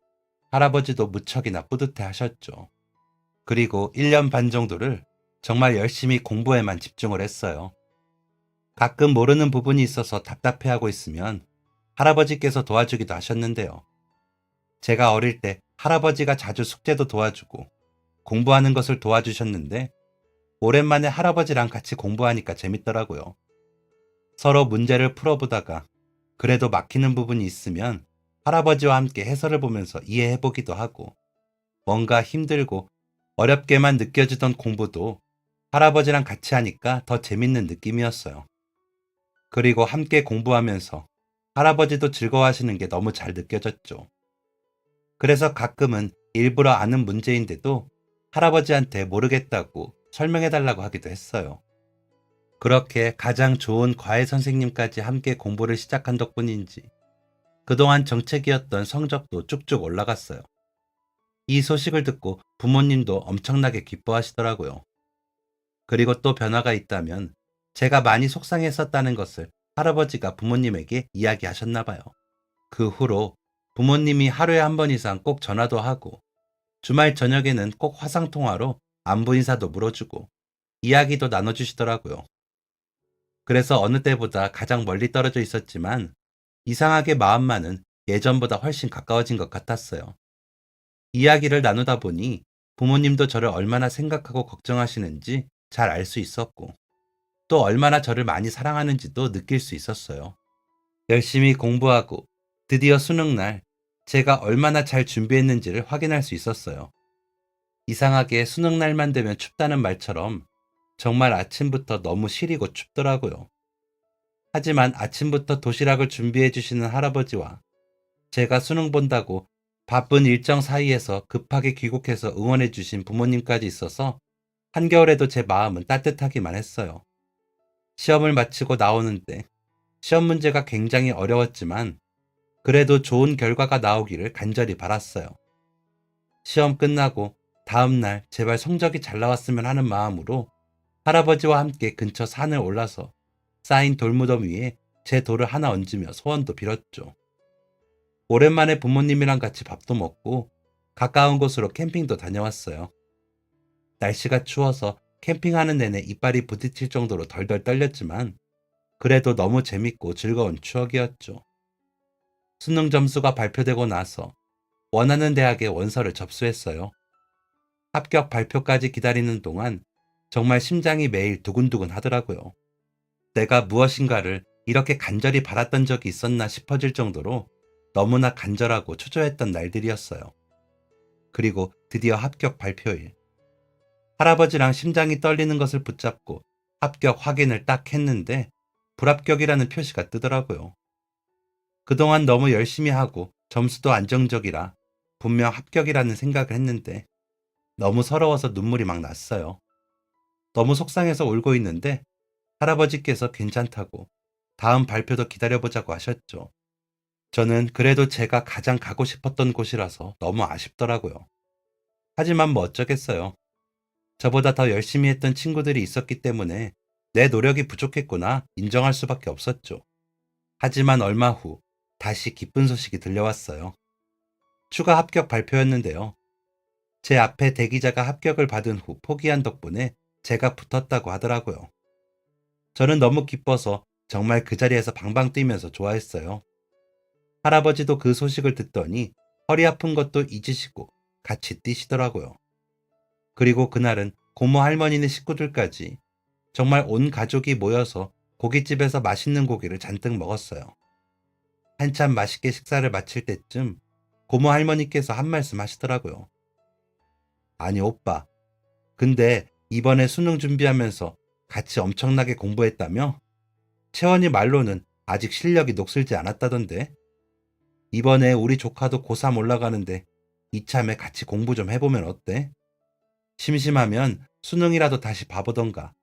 할아버지도 무척이나 뿌듯해 하셨죠. 그리고 1년 반 정도를 정말 열심히 공부에만 집중을 했어요. 가끔 모르는 부분이 있어서 답답해하고 있으면 할아버지께서 도와주기도 하셨는데요. 제가 어릴 때 할아버지가 자주 숙제도 도와주고 공부하는 것을 도와주셨는데 오랜만에 할아버지랑 같이 공부하니까 재밌더라고요. 서로 문제를 풀어보다가 그래도 막히는 부분이 있으면 할아버지와 함께 해설을 보면서 이해해보기도 하고 뭔가 힘들고 어렵게만 느껴지던 공부도 할아버지랑 같이 하니까 더 재밌는 느낌이었어요. 그리고 함께 공부하면서 할아버지도 즐거워하시는 게 너무 잘 느껴졌죠. 그래서 가끔은 일부러 아는 문제인데도 할아버지한테 모르겠다고 설명해달라고 하기도 했어요. 그렇게 가장 좋은 과외 선생님까지 함께 공부를 시작한 덕분인지 그동안 정책이었던 성적도 쭉쭉 올라갔어요. 이 소식을 듣고 부모님도 엄청나게 기뻐하시더라고요. 그리고 또 변화가 있다면 제가 많이 속상했었다는 것을 할아버지가 부모님에게 이야기하셨나 봐요. 그 후로 부모님이 하루에 한 번 이상 꼭 전화도 하고 주말 저녁에는 꼭 화상통화로 안부 인사도 물어주고 이야기도 나눠주시더라고요. 그래서 어느 때보다 가장 멀리 떨어져 있었지만 이상하게 마음만은 예전보다 훨씬 가까워진 것 같았어요. 이야기를 나누다 보니 부모님도 저를 얼마나 생각하고 걱정하시는지 잘 알 수 있었고 또 얼마나 저를 많이 사랑하는지도 느낄 수 있었어요. 열심히 공부하고 드디어 수능날 제가 얼마나 잘 준비했는지를 확인할 수 있었어요. 이상하게 수능날만 되면 춥다는 말처럼 정말 아침부터 너무 시리고 춥더라고요. 하지만 아침부터 도시락을 준비해 주시는 할아버지와 제가 수능 본다고 바쁜 일정 사이에서 급하게 귀국해서 응원해 주신 부모님까지 있어서 한겨울에도 제 마음은 따뜻하기만 했어요. 시험을 마치고 나오는데 시험 문제가 굉장히 어려웠지만 그래도 좋은 결과가 나오기를 간절히 바랐어요. 시험 끝나고 다음날 제발 성적이 잘 나왔으면 하는 마음으로 할아버지와 함께 근처 산을 올라서 쌓인 돌무덤 위에 제 돌을 하나 얹으며 소원도 빌었죠. 오랜만에 부모님이랑 같이 밥도 먹고 가까운 곳으로 캠핑도 다녀왔어요. 날씨가 추워서 캠핑하는 내내 이빨이 부딪힐 정도로 덜덜 떨렸지만 그래도 너무 재밌고 즐거운 추억이었죠. 수능 점수가 발표되고 나서 원하는 대학에 원서를 접수했어요. 합격 발표까지 기다리는 동안 정말 심장이 매일 두근두근 하더라고요. 내가 무엇인가를 이렇게 간절히 바랐던 적이 있었나 싶어질 정도로 너무나 간절하고 초조했던 날들이었어요. 그리고 드디어 합격 발표일. 할아버지랑 심장이 떨리는 것을 붙잡고 합격 확인을 딱 했는데 불합격이라는 표시가 뜨더라고요. 그동안 너무 열심히 하고 점수도 안정적이라 분명 합격이라는 생각을 했는데 너무 서러워서 눈물이 막 났어요. 너무 속상해서 울고 있는데 할아버지께서 괜찮다고 다음 발표도 기다려보자고 하셨죠. 저는 그래도 제가 가장 가고 싶었던 곳이라서 너무 아쉽더라고요. 하지만 뭐 어쩌겠어요. 저보다 더 열심히 했던 친구들이 있었기 때문에 내 노력이 부족했구나 인정할 수밖에 없었죠. 하지만 얼마 후 다시 기쁜 소식이 들려왔어요. 추가 합격 발표였는데요. 제 앞에 대기자가 합격을 받은 후 포기한 덕분에 제가 붙었다고 하더라고요. 저는 너무 기뻐서 정말 그 자리에서 방방 뛰면서 좋아했어요. 할아버지도 그 소식을 듣더니 허리 아픈 것도 잊으시고 같이 뛰시더라고요. 그리고 그날은 고모 할머니네 식구들까지 정말 온 가족이 모여서 고깃집에서 맛있는 고기를 잔뜩 먹었어요. 한참 맛있게 식사를 마칠 때쯤 고모 할머니께서 한 말씀 하시더라고요. 아니 오빠, 근데 이번에 수능 준비하면서 같이 엄청나게 공부했다며? 채원이 말로는 아직 실력이 녹슬지 않았다던데. 이번에 우리 조카도 고3 올라가는데 이참에 같이 공부 좀 해보면 어때? 심심하면 수능이라도 다시 봐보던가.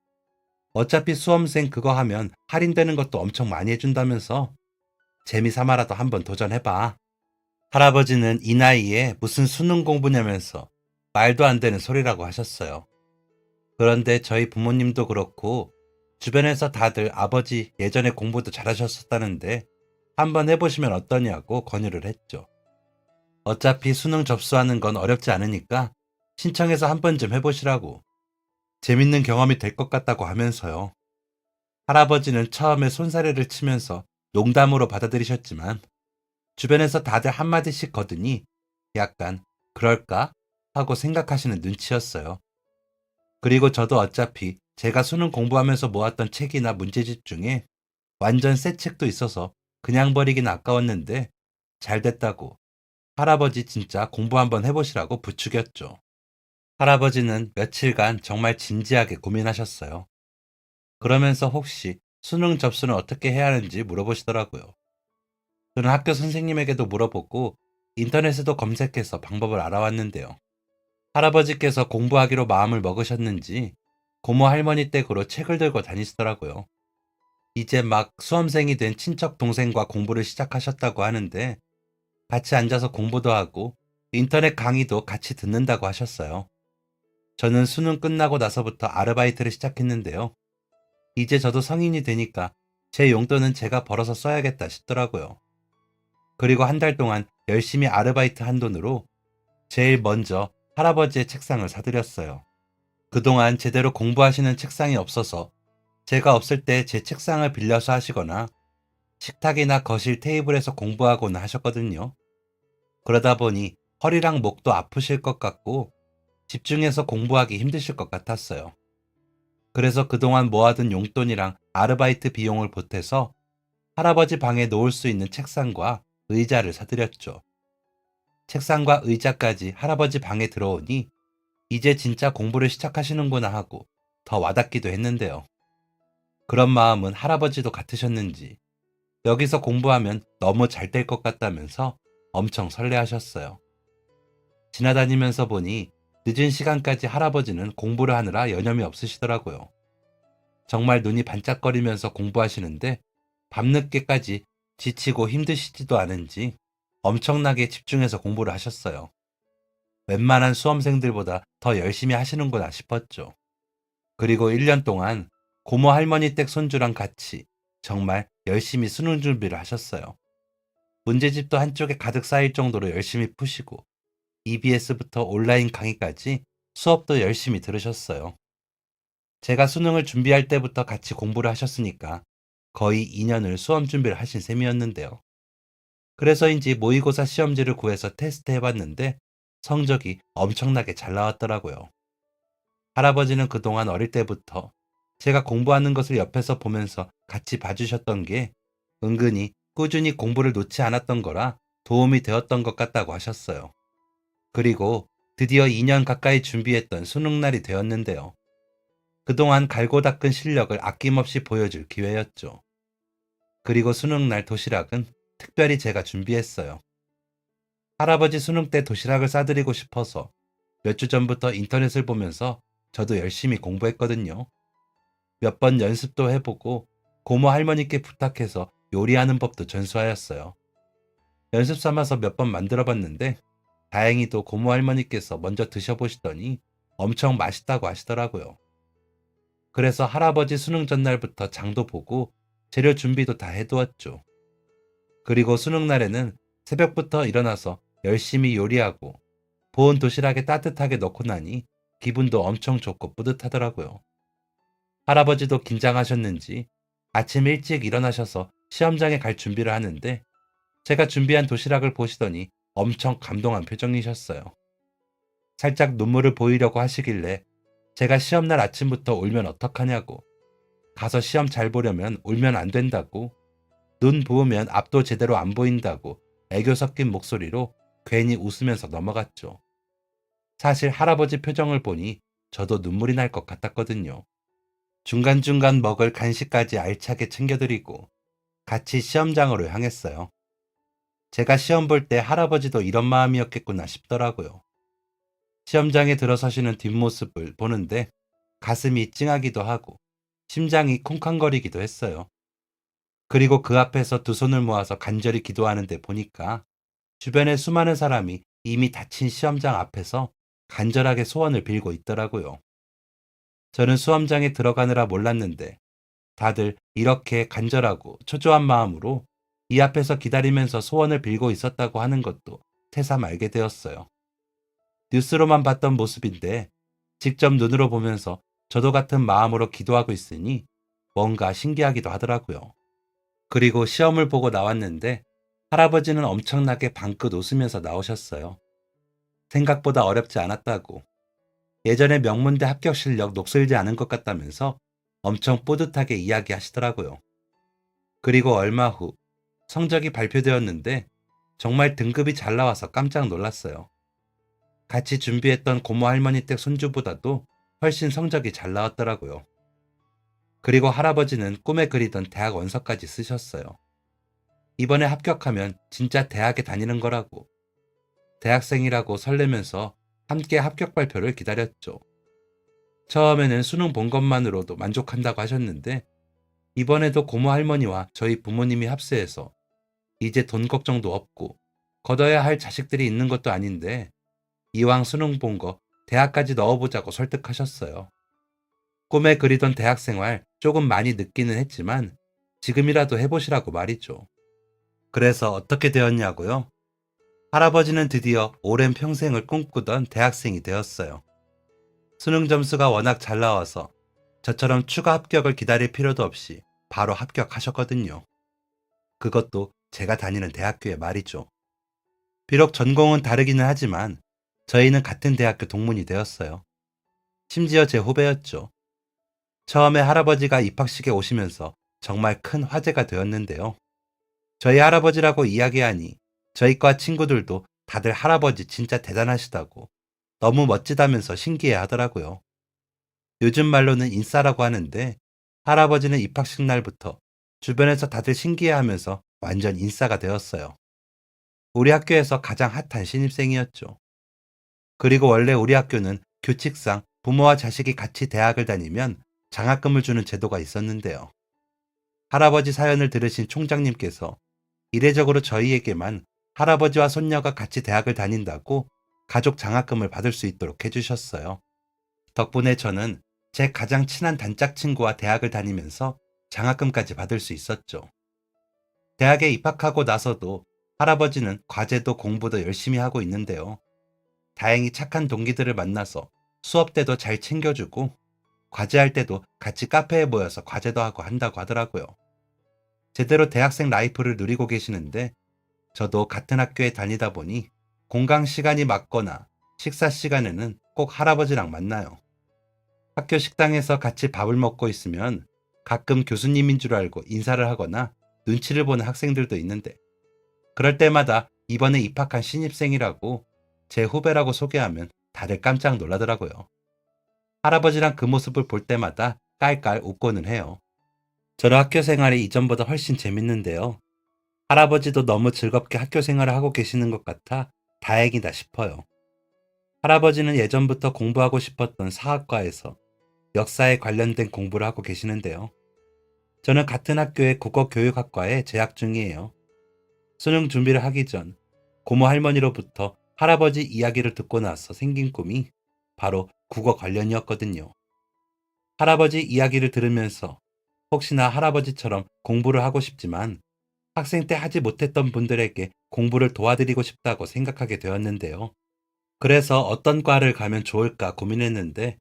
어차피 수험생 그거 하면 할인되는 것도 엄청 많이 해준다면서 재미삼아라도 한번 도전해봐. 할아버지는 이 나이에 무슨 수능 공부냐면서 말도 안 되는 소리라고 하셨어요. 그런데 저희 부모님도 그렇고 주변에서 다들 아버지 예전에 공부도 잘하셨었다는데 한번 해보시면 어떠냐고 권유를 했죠. 어차피 수능 접수하는 건 어렵지 않으니까 신청해서 한 번쯤 해보시라고. 재밌는 경험이 될 것 같다고 하면서요. 할아버지는 처음에 손사래를 치면서 농담으로 받아들이셨지만 주변에서 다들 한마디씩 거드니 약간 그럴까 하고 생각하시는 눈치였어요. 그리고 저도 어차피 제가 수능 공부하면서 모았던 책이나 문제집 중에 완전 새 책도 있어서 그냥 버리긴 아까웠는데 잘 됐다고 할아버지 진짜 공부 한번 해보시라고 부추겼죠. 할아버지는 며칠간 정말 진지하게 고민하셨어요. 그러면서 혹시 수능 접수는 어떻게 해야 하는지 물어보시더라고요. 저는 학교 선생님에게도 물어보고 인터넷에도 검색해서 방법을 알아왔는데요. 할아버지께서 공부하기로 마음을 먹으셨는지 고모 할머니 댁으로 책을 들고 다니시더라고요. 이제 막 수험생이 된 친척 동생과 공부를 시작하셨다고 하는데 같이 앉아서 공부도 하고 인터넷 강의도 같이 듣는다고 하셨어요. 저는 수능 끝나고 나서부터 아르바이트를 시작했는데요. 이제 저도 성인이 되니까 제 용돈은 제가 벌어서 써야겠다 싶더라고요. 그리고 한 달 동안 열심히 아르바이트 한 돈으로 제일 먼저 할아버지의 책상을 사드렸어요. 그동안 제대로 공부하시는 책상이 없어서 제가 없을 때 제 책상을 빌려서 하시거나 식탁이나 거실 테이블에서 공부하거나 하셨거든요. 그러다 보니 허리랑 목도 아프실 것 같고 집중해서 공부하기 힘드실 것 같았어요. 그래서 그동안 모아둔 용돈이랑 아르바이트 비용을 보태서 할아버지 방에 놓을 수 있는 책상과 의자를 사드렸죠. 책상과 의자까지 할아버지 방에 들어오니 이제 진짜 공부를 시작하시는구나 하고 더 와닿기도 했는데요. 그런 마음은 할아버지도 같으셨는지 여기서 공부하면 너무 잘 될 것 같다면서 엄청 설레하셨어요. 지나다니면서 보니 늦은 시간까지 할아버지는 공부를 하느라 여념이 없으시더라고요. 정말 눈이 반짝거리면서 공부하시는데 밤늦게까지 지치고 힘드시지도 않은지 엄청나게 집중해서 공부를 하셨어요. 웬만한 수험생들보다 더 열심히 하시는구나 싶었죠. 그리고 1년 동안 고모 할머니 댁 손주랑 같이 정말 열심히 수능 준비를 하셨어요. 문제집도 한쪽에 가득 쌓일 정도로 열심히 푸시고 EBS부터 온라인 강의까지 수업도 열심히 들으셨어요. 제가 수능을 준비할 때부터 같이 공부를 하셨으니까 거의 2년을 수험 준비를 하신 셈이었는데요. 그래서인지 모의고사 시험지를 구해서 테스트 해봤는데 성적이 엄청나게 잘 나왔더라고요. 할아버지는 그동안 어릴 때부터 제가 공부하는 것을 옆에서 보면서 같이 봐주셨던 게 은근히 꾸준히 공부를 놓지 않았던 거라 도움이 되었던 것 같다고 하셨어요. 그리고 드디어 2년 가까이 준비했던 수능날이 되었는데요. 그동안 갈고 닦은 실력을 아낌없이 보여줄 기회였죠. 그리고 수능날 도시락은 특별히 제가 준비했어요. 할아버지 수능 때 도시락을 싸드리고 싶어서 몇 주 전부터 인터넷을 보면서 저도 열심히 공부했거든요. 몇 번 연습도 해보고 고모 할머니께 부탁해서 요리하는 법도 전수하였어요. 연습 삼아서 몇 번 만들어 봤는데 다행히도 고모 할머니께서 먼저 드셔보시더니 엄청 맛있다고 하시더라고요. 그래서 할아버지 수능 전날부터 장도 보고 재료 준비도 다 해두었죠. 그리고 수능 날에는 새벽부터 일어나서 열심히 요리하고 보온 도시락에 따뜻하게 넣고 나니 기분도 엄청 좋고 뿌듯하더라고요. 할아버지도 긴장하셨는지 아침 일찍 일어나셔서 시험장에 갈 준비를 하는데 제가 준비한 도시락을 보시더니 엄청 감동한 표정이셨어요. 살짝 눈물을 보이려고 하시길래 제가 시험날 아침부터 울면 어떡하냐고, 가서 시험 잘 보려면 울면 안 된다고, 눈 부으면 앞도 제대로 안 보인다고 애교 섞인 목소리로 괜히 웃으면서 넘어갔죠. 사실 할아버지 표정을 보니 저도 눈물이 날 것 같았거든요. 중간중간 먹을 간식까지 알차게 챙겨드리고 같이 시험장으로 향했어요. 제가 시험 볼 때 할아버지도 이런 마음이었겠구나 싶더라고요. 시험장에 들어서시는 뒷모습을 보는데 가슴이 찡하기도 하고 심장이 쿵쾅거리기도 했어요. 그리고 그 앞에서 두 손을 모아서 간절히 기도하는데 보니까 주변에 수많은 사람이 이미 닫힌 시험장 앞에서 간절하게 소원을 빌고 있더라고요. 저는 수험장에 들어가느라 몰랐는데 다들 이렇게 간절하고 초조한 마음으로 이 앞에서 기다리면서 소원을 빌고 있었다고 하는 것도 새삼 알게 되었어요. 뉴스로만 봤던 모습인데 직접 눈으로 보면서 저도 같은 마음으로 기도하고 있으니 뭔가 신기하기도 하더라고요. 그리고 시험을 보고 나왔는데 할아버지는 엄청나게 방긋 웃으면서 나오셨어요. 생각보다 어렵지 않았다고, 예전에 명문대 합격 실력 녹슬지 않은 것 같다면서 엄청 뿌듯하게 이야기하시더라고요. 그리고 얼마 후 성적이 발표되었는데 정말 등급이 잘 나와서 깜짝 놀랐어요. 같이 준비했던 고모 할머니 댁 손주보다도 훨씬 성적이 잘 나왔더라고요. 그리고 할아버지는 꿈에 그리던 대학 원서까지 쓰셨어요. 이번에 합격하면 진짜 대학에 다니는 거라고, 대학생이라고 설레면서 함께 합격 발표를 기다렸죠. 처음에는 수능 본 것만으로도 만족한다고 하셨는데 이번에도 고모 할머니와 저희 부모님이 합세해서 이제 돈 걱정도 없고 걷어야 할 자식들이 있는 것도 아닌데 이왕 수능 본 거 대학까지 넣어보자고 설득하셨어요. 꿈에 그리던 대학 생활 조금 많이 늦기는 했지만 지금이라도 해보시라고 말이죠. 그래서 어떻게 되었냐고요? 할아버지는 드디어 오랜 평생을 꿈꾸던 대학생이 되었어요. 수능 점수가 워낙 잘 나와서 저처럼 추가 합격을 기다릴 필요도 없이 바로 합격하셨거든요. 그것도 제가 다니는 대학교에 말이죠. 비록 전공은 다르기는 하지만 저희는 같은 대학교 동문이 되었어요. 심지어 제 후배였죠. 처음에 할아버지가 입학식에 오시면서 정말 큰 화제가 되었는데요. 저희 할아버지라고 이야기하니 저희 과 친구들도 다들 할아버지 진짜 대단하시다고 너무 멋지다면서 신기해 하더라고요. 요즘 말로는 인싸라고 하는데 할아버지는 입학식 날부터 주변에서 다들 신기해하면서 완전 인싸가 되었어요. 우리 학교에서 가장 핫한 신입생이었죠. 그리고 원래 우리 학교는 규칙상 부모와 자식이 같이 대학을 다니면 장학금을 주는 제도가 있었는데요. 할아버지 사연을 들으신 총장님께서 이례적으로 저희에게만 할아버지와 손녀가 같이 대학을 다닌다고 가족 장학금을 받을 수 있도록 해주셨어요. 덕분에 저는 제 가장 친한 단짝 친구와 대학을 다니면서 장학금까지 받을 수 있었죠. 대학에 입학하고 나서도 할아버지는 과제도 공부도 열심히 하고 있는데요. 다행히 착한 동기들을 만나서 수업 때도 잘 챙겨주고 과제할 때도 같이 카페에 모여서 과제도 하고 한다고 하더라고요. 제대로 대학생 라이프를 누리고 계시는데 저도 같은 학교에 다니다 보니 공강 시간이 맞거나 식사 시간에는 꼭 할아버지랑 만나요. 학교 식당에서 같이 밥을 먹고 있으면 가끔 교수님인 줄 알고 인사를 하거나 눈치를 보는 학생들도 있는데 그럴 때마다 이번에 입학한 신입생이라고 제 후배라고 소개하면 다들 깜짝 놀라더라고요. 할아버지랑 그 모습을 볼 때마다 깔깔 웃고는 해요. 저는 학교 생활이 이전보다 훨씬 재밌는데요. 할아버지도 너무 즐겁게 학교 생활을 하고 계시는 것 같아 다행이다 싶어요. 할아버지는 예전부터 공부하고 싶었던 사학과에서 역사에 관련된 공부를 하고 계시는데요. 저는 같은 학교의 국어교육학과에 재학 중이에요. 수능 준비를 하기 전 고모 할머니로부터 할아버지 이야기를 듣고 나서 생긴 꿈이 바로 국어 관련이었거든요. 할아버지 이야기를 들으면서 혹시나 할아버지처럼 공부를 하고 싶지만 학생 때 하지 못했던 분들에게 공부를 도와드리고 싶다고 생각하게 되었는데요. 그래서 어떤 과를 가면 좋을까 고민했는데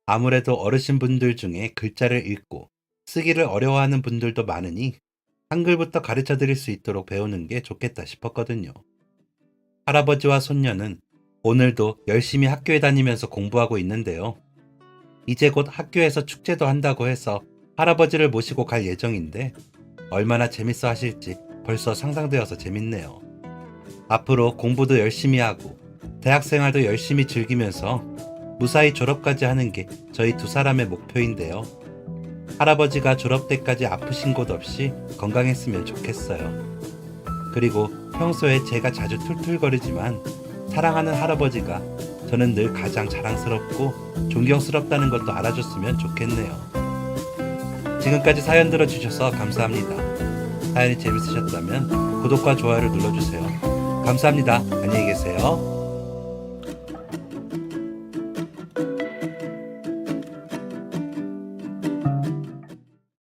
아무래도 어르신분들 중에 글자를 읽고 쓰기를 어려워하는 분들도 많으니 한글부터 가르쳐 드릴 수 있도록 배우는 게 좋겠다 싶었거든요. 할아버지와 손녀는 오늘도 열심히 학교에 다니면서 공부하고 있는데요. 이제 곧 학교에서 축제도 한다고 해서 할아버지를 모시고 갈 예정인데 얼마나 재밌어 하실지 벌써 상상되어서 재밌네요. 앞으로 공부도 열심히 하고 대학생활도 열심히 즐기면서 무사히 졸업까지 하는 게 저희 두 사람의 목표인데요. 할아버지가 졸업 때까지 아프신 곳 없이 건강했으면 좋겠어요. 그리고 평소에 제가 자주 툴툴거리지만 사랑하는 할아버지가 저는 늘 가장 자랑스럽고 존경스럽다는 것도 알아줬으면 좋겠네요. 지금까지 사연 들어주셔서 감사합니다. 사연이 재밌으셨다면 구독과 좋아요를 눌러주세요. 감사합니다. 안녕히 계세요.